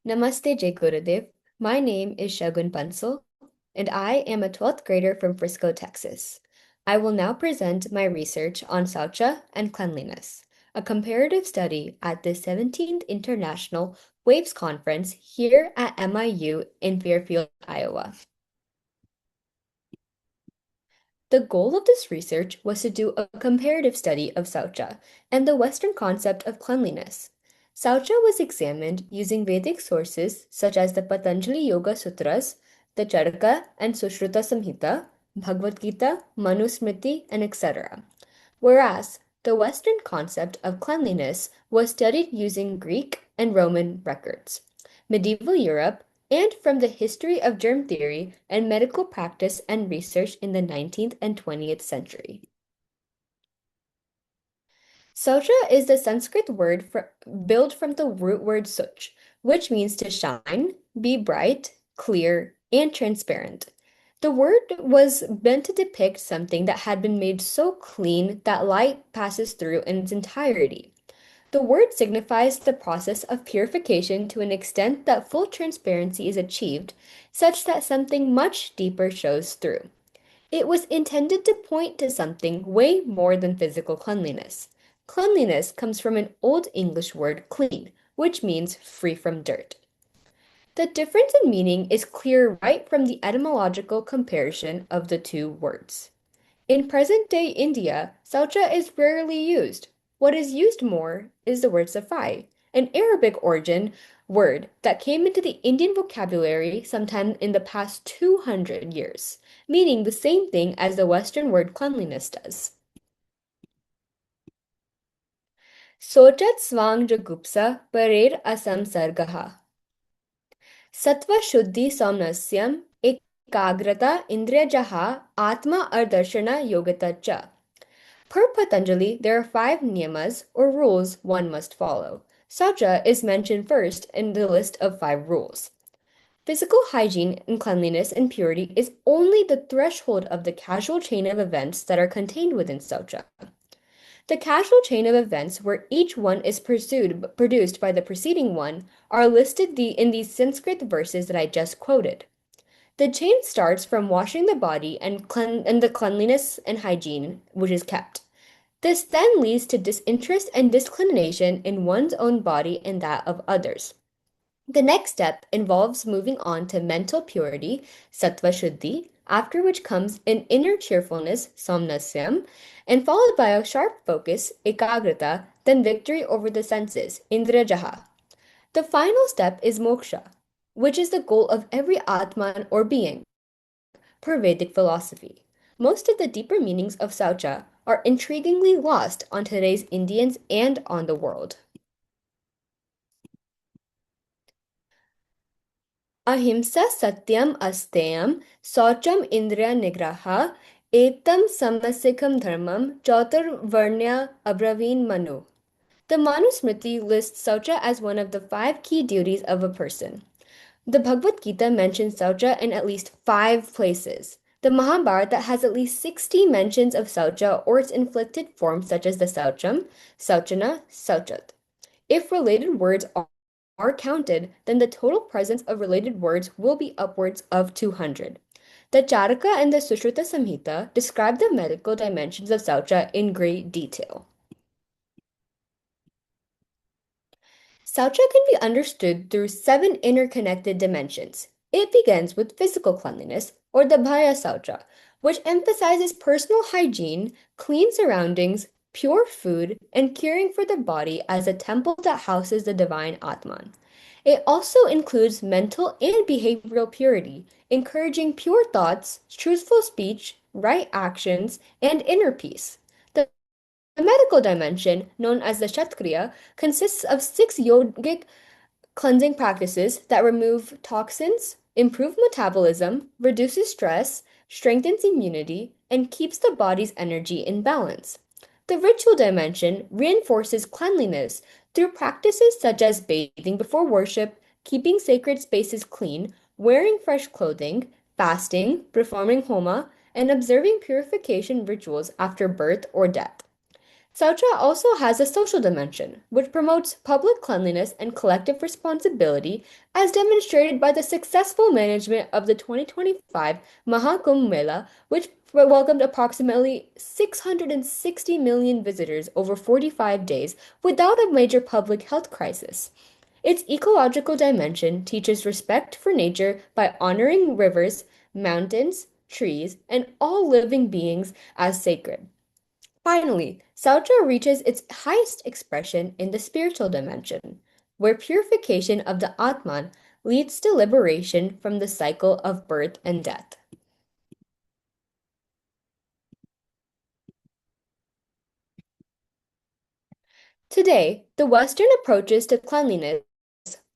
Namaste, Jai Gurudev. My name is Shagun Bansal, and I am a 12th grader from Frisco, Texas. I will now present my research on Saucha and cleanliness, a comparative study at the 17th International WAVES Conference here at MIU in Fairfield, Iowa. The goal of this research was to do a comparative study of Saucha and the Western concept of cleanliness. Saucha was examined using Vedic sources such as the Patanjali Yoga Sutras, the Charaka and Sushruta Samhita, Bhagavad Gita, Manusmriti, and etc. Whereas the Western concept of cleanliness was studied using Greek and Roman records, medieval Europe, and from the history of germ theory and medical practice and research in the 19th and 20th century. Saucha is the Sanskrit word built from the root word such, which means to shine, be bright, clear, and transparent. The word was meant to depict something that had been made so clean that light passes through in its entirety. The word signifies the process of purification to an extent that full transparency is achieved, such that something much deeper shows through. It was intended to point to something way more than physical cleanliness. Cleanliness comes from an Old English word clean, which means free from dirt. The difference in meaning is clear right from the etymological comparison of the two words. In present-day India, saucha is rarely used. What is used more is the word safai, an Arabic origin word that came into the Indian vocabulary sometime in the past 200 years, meaning the same thing as the Western word cleanliness does. Sochat svang jagupsa parer asam sargaha. Sattva shuddhi somnasyam ekagrata indriyajaha atma ardarshana yogata cha. Per Patanjali, there are five niyamas or rules one must follow. Saucha is mentioned first in the list of five rules. Physical hygiene and cleanliness and purity is only the threshold of the causal chain of events that are contained within Saucha. The causal chain of events where each one is produced by the preceding one are listed in these Sanskrit verses that I just quoted. The chain starts from washing the body and the cleanliness and hygiene which is kept. This then leads to disinterest and disinclination in one's own body and that of others. The next step involves moving on to mental purity, sattva shuddhi, after which comes an inner cheerfulness, somnasyam, and followed by a sharp focus, ekagrata, then victory over the senses, indrajaha. The final step is moksha, which is the goal of every atman or being, per Vedic philosophy. Most of the deeper meanings of saucha are intriguingly lost on today's Indians and on the world. Ahimsa satyam asteyam saucham indriya nigraha etam samasikam dharmam varnya abravin manu. The Manusmriti lists Saucha as one of the five key duties of a person. The Bhagavad Gita mentions Saucha in at least five places. The Mahabharata has at least 60 mentions of Saucha or its inflected forms such as the Saucham, Sauchana, Sauchat. If related words are counted, then the total presence of related words will be upwards of 200. The Charaka and the Sushruta Samhita describe the medical dimensions of Saucha in great detail. Saucha can be understood through seven interconnected dimensions. It begins with physical cleanliness, or the Bhaya Saucha, which emphasizes personal hygiene, clean surroundings, pure food, and caring for the body as a temple that houses the divine Atman. It also includes mental and behavioral purity, encouraging pure thoughts, truthful speech, right actions, and inner peace. The medical dimension, known as the Shatkriya, consists of six yogic cleansing practices that remove toxins, improve metabolism, reduces stress, strengthens immunity, and keeps the body's energy in balance. The ritual dimension reinforces cleanliness through practices such as bathing before worship, keeping sacred spaces clean, wearing fresh clothing, fasting, performing homa, and observing purification rituals after birth or death. Saucha also has a social dimension, which promotes public cleanliness and collective responsibility, as demonstrated by the successful management of the 2025 Mahakumbh Mela, which welcomed approximately 660 million visitors over 45 days without a major public health crisis. Its ecological dimension teaches respect for nature by honoring rivers, mountains, trees, and all living beings as sacred. Finally, Sautra reaches its highest expression in the spiritual dimension, where purification of the Atman leads to liberation from the cycle of birth and death. Today, the Western approaches to cleanliness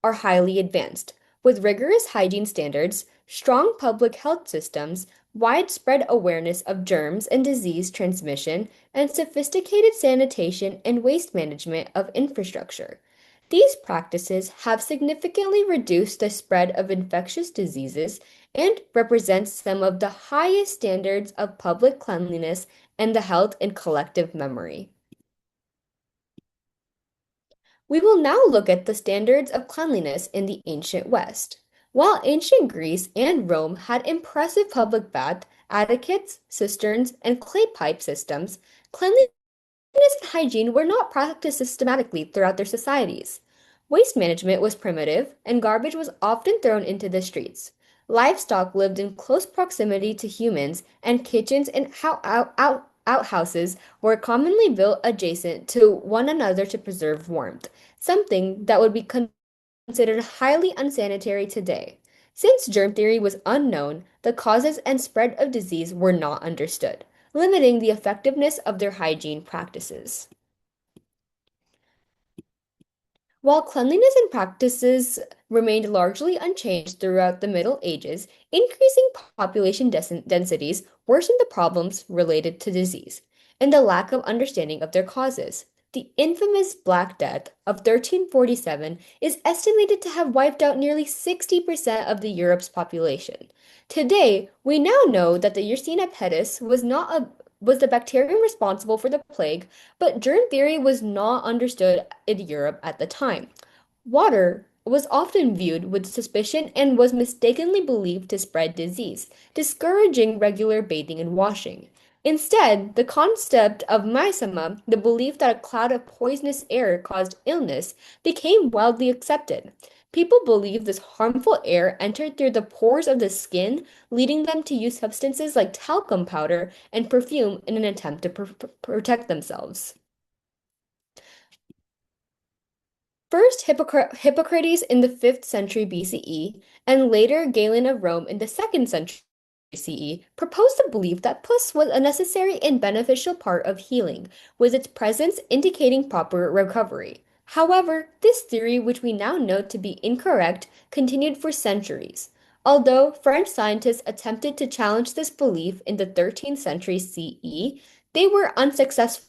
are highly advanced, with rigorous hygiene standards, strong public health systems, widespread awareness of germs and disease transmission, and sophisticated sanitation and waste management of infrastructure. These practices have significantly reduced the spread of infectious diseases and represent some of the highest standards of public cleanliness and the health in collective memory. We will now look at the standards of cleanliness in the ancient West. While ancient Greece and Rome had impressive public bath, etiquettes, cisterns, and clay pipe systems, cleanliness and hygiene were not practiced systematically throughout their societies. Waste management was primitive, and garbage was often thrown into the streets. Livestock lived in close proximity to humans, and kitchens and outhouses were commonly built adjacent to one another to preserve warmth, something that would be considered highly unsanitary today. Since germ theory was unknown, the causes and spread of disease were not understood, limiting the effectiveness of their hygiene practices. While cleanliness and practices remained largely unchanged throughout the Middle Ages, increasing population densities worsened the problems related to disease and the lack of understanding of their causes. The infamous Black Death of 1347 is estimated to have wiped out nearly 60% of the Europe's population. Today, we now know that the Yersinia pestis was the bacterium responsible for the plague, but germ theory was not understood in Europe at the time. Water was often viewed with suspicion and was mistakenly believed to spread disease, discouraging regular bathing and washing. Instead, the concept of mysema, the belief that a cloud of poisonous air caused illness, became widely accepted. People believed this harmful air entered through the pores of the skin, leading them to use substances like talcum powder and perfume in an attempt to protect themselves. First, Hippocrates in the 5th century BCE, and later Galen of Rome in the 2nd century CE, proposed the belief that pus was a necessary and beneficial part of healing, with its presence indicating proper recovery. However, this theory, which we now know to be incorrect, continued for centuries. Although French scientists attempted to challenge this belief in the 13th century CE, they were unsuccessful.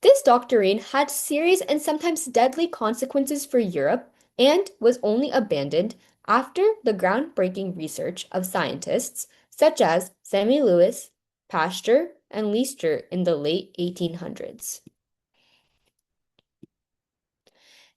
This doctrine had serious and sometimes deadly consequences for Europe and was only abandoned after the groundbreaking research of scientists such as Semi-Lewis, Pasteur, and Lister in the late 1800s.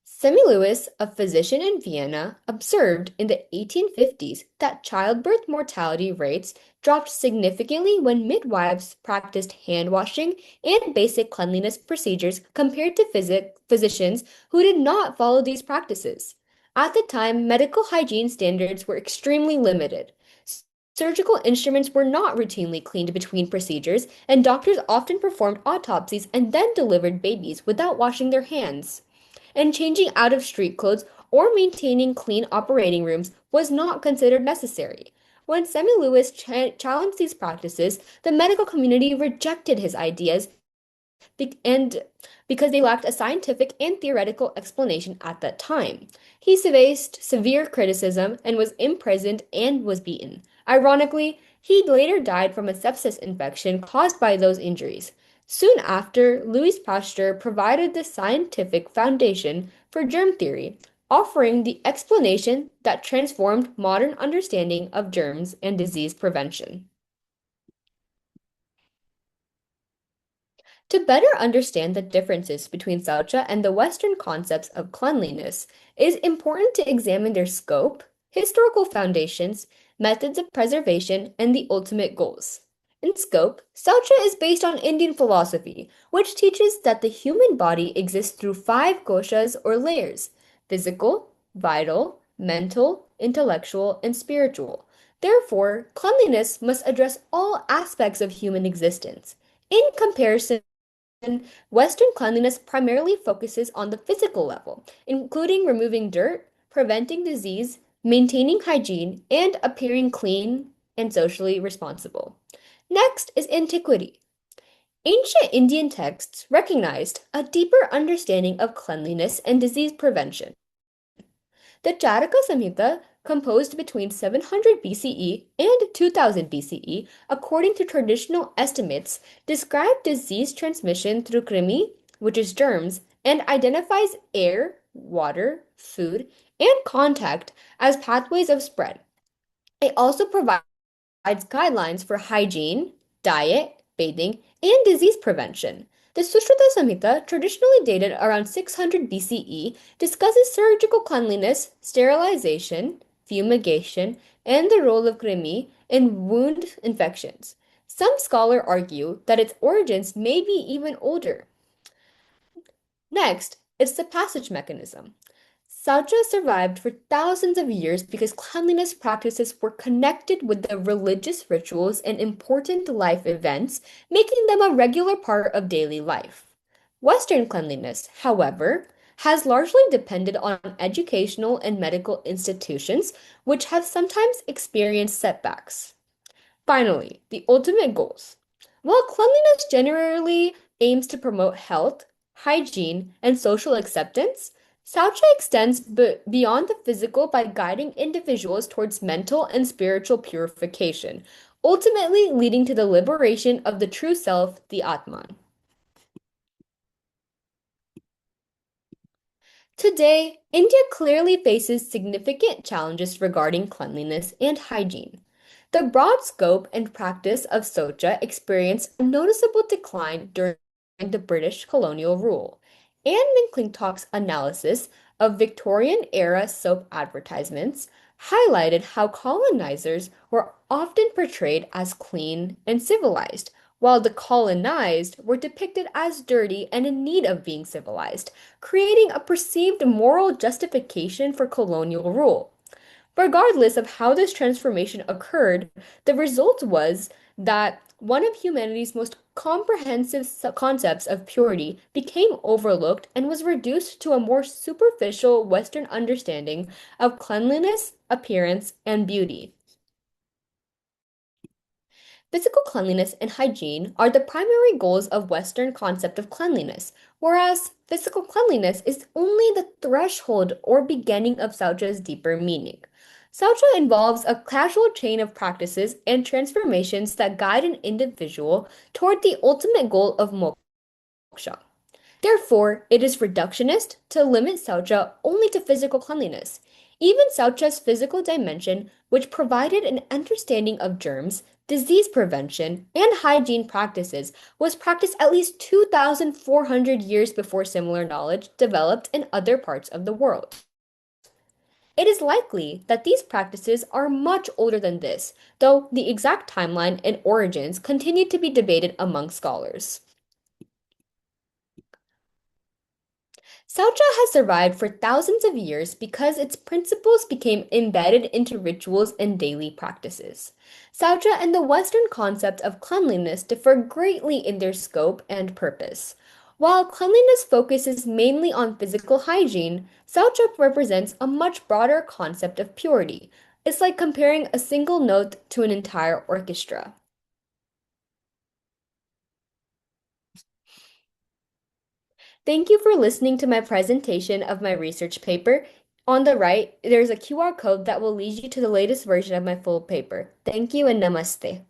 Semi-Lewis, a physician in Vienna, observed in the 1850s that childbirth mortality rates dropped significantly when midwives practiced hand washing and basic cleanliness procedures compared to physicians who did not follow these practices. At the time, medical hygiene standards were extremely limited. Surgical instruments were not routinely cleaned between procedures, and doctors often performed autopsies and then delivered babies without washing their hands. And changing out of street clothes or maintaining clean operating rooms was not considered necessary. When Semi Lewis challenged these practices, the medical community rejected his ideas and because they lacked a scientific and theoretical explanation at that time. He faced severe criticism and was imprisoned and was beaten. Ironically, he later died from a sepsis infection caused by those injuries. Soon after, Louis Pasteur provided the scientific foundation for germ theory, offering the explanation that transformed modern understanding of germs and disease prevention. To better understand the differences between Saucha and the Western concepts of cleanliness, it is important to examine their scope, historical foundations, methods of preservation, and the ultimate goals. In scope, Saucha is based on Indian philosophy, which teaches that the human body exists through five koshas or layers: physical, vital, mental, intellectual, and spiritual. Therefore, cleanliness must address all aspects of human existence. In comparison, Western cleanliness primarily focuses on the physical level, including removing dirt, preventing disease, maintaining hygiene, and appearing clean and socially responsible. Next is antiquity. Ancient Indian texts recognized a deeper understanding of cleanliness and disease prevention. The Charaka Samhita, composed between 700 BCE and 2000 BCE, according to traditional estimates, described disease transmission through krimi, which is germs, and identifies air, water, food, and contact as pathways of spread. It also provides guidelines for hygiene, diet, bathing, and disease prevention. The Sushruta Samhita, traditionally dated around 600 BCE, discusses surgical cleanliness, sterilization, fumigation, and the role of krimi in wound infections. Some scholars argue that its origins may be even older. Next, it's the passage mechanism. Saucha survived for thousands of years because cleanliness practices were connected with the religious rituals and important life events, making them a regular part of daily life. Western cleanliness, however, has largely depended on educational and medical institutions, which have sometimes experienced setbacks. Finally, the ultimate goals. While cleanliness generally aims to promote health, hygiene, and social acceptance, Saucha extends beyond the physical by guiding individuals towards mental and spiritual purification, ultimately leading to the liberation of the true self, the Atman. Today, India clearly faces significant challenges regarding cleanliness and hygiene. The broad scope and practice of Socha experienced a noticeable decline during the British colonial rule. Anne McClintock's analysis of Victorian era soap advertisements highlighted how colonizers were often portrayed as clean and civilized, while the colonized were depicted as dirty and in need of being civilized, creating a perceived moral justification for colonial rule. Regardless of how this transformation occurred, the result was that one of humanity's most comprehensive concepts of purity became overlooked and was reduced to a more superficial Western understanding of cleanliness, appearance, and beauty. Physical cleanliness and hygiene are the primary goals of Western concept of cleanliness, whereas physical cleanliness is only the threshold or beginning of Saucha's deeper meaning. Saucha involves a casual chain of practices and transformations that guide an individual toward the ultimate goal of moksha. Therefore, it is reductionist to limit Saucha only to physical cleanliness. Even Saucha's physical dimension, which provided an understanding of germs, disease prevention, and hygiene practices, was practiced at least 2,400 years before similar knowledge developed in other parts of the world. It is likely that these practices are much older than this, though the exact timeline and origins continue to be debated among scholars. Saucha has survived for thousands of years because its principles became embedded into rituals and daily practices. Saucha and the Western concept of cleanliness differ greatly in their scope and purpose. While cleanliness focuses mainly on physical hygiene, Saucha represents a much broader concept of purity. It's like comparing a single note to an entire orchestra. Thank you for listening to my presentation of my research paper. On the right, there's a QR code that will lead you to the latest version of my full paper. Thank you and namaste.